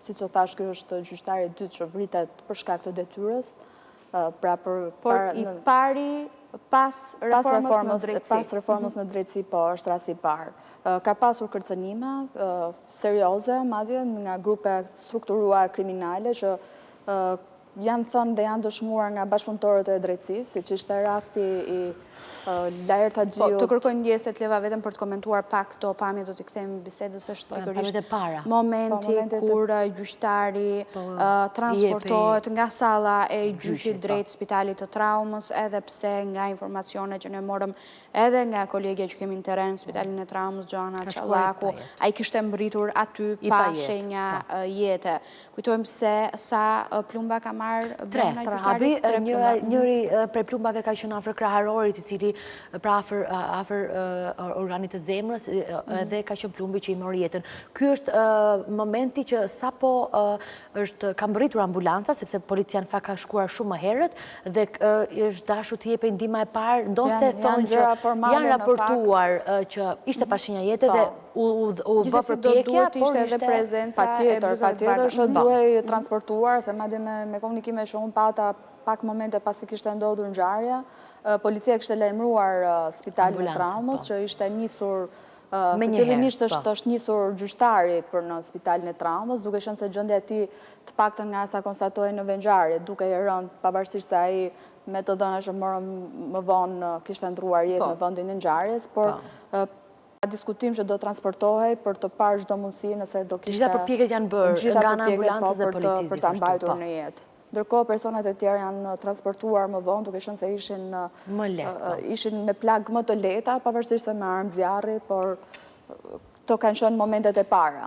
si që thash, kjo është gjyqtari i dytë që vritet për shkak të detyrës, por i pari pas reformës në drejtësi, po, është rasti i parë. Ka pasur kërcënime serioze, madje nga grupe strukturuar kriminale që janë thënë dhe janë dëshmuar nga bashkëpunëtorët e drejtësisë, siç ishte rasti i Lajert Haxhiut. Të kërkoj ndjeset Leva vetëm për të komentuar pak këto pamje, do t'i kthejmë bisedës, është pikërisht momenti kur gjyqtari transportohet nga salla e gjyqit drejt spitalit të traumës, edhe pse nga informacionet që ne morëm edhe nga kolegja që kemi në teren, spitalin e traumës Gjoana Çallaku, ai kishte mbërritur aty pa shenja jete. Kujtojmë se sa plumba ka marrë brenda gjyqtarit? Njëri prej plumbave ka qenë afër kraharorit, i cili pra afër organit të zemrës, edhe ka qenë plumbi që i mori jetën. Ky është momenti që sapo ka mbërritur ambulanca, sepse policia në fakt ka shkuar shumë më herët, dhe është dashur të jepë ndihma e parë, ndonse thonë që janë raportuar që ishte pa shenja jete dhe u bë përpjekje, por ishte edhe prezenca e patjetër që duhej transportuar, se madje me komunikime që unë pata pak momente pasi kishte ndodhur ngjarja, policia kishte lajmëruar spitalin e traumës që ishte nisur, se fillimisht është nisur gjyqtari për në spitalin e traumës, duke qenë se gjendja e tij të paktën nga sa konstatohej në ngjarje, duke i rënë pavarësisht se ai me të dhëna që morëm më vonë kishte ndruar jetë në vendin e ngjarjes, por ka diskutim që do transportohej për të parë çdo mundësi nëse do kishte. Gjitha përpjekjet janë bërë nga ana ambulancës dhe policisë për ta mbajtur në jetë. Ndërkohë, personat e tjerë janë transportuar më vonë, duke qenë se ishin me plagë më të lehta, pavarësisht se me armë zjarri, por këto kanë qenë momentet e para.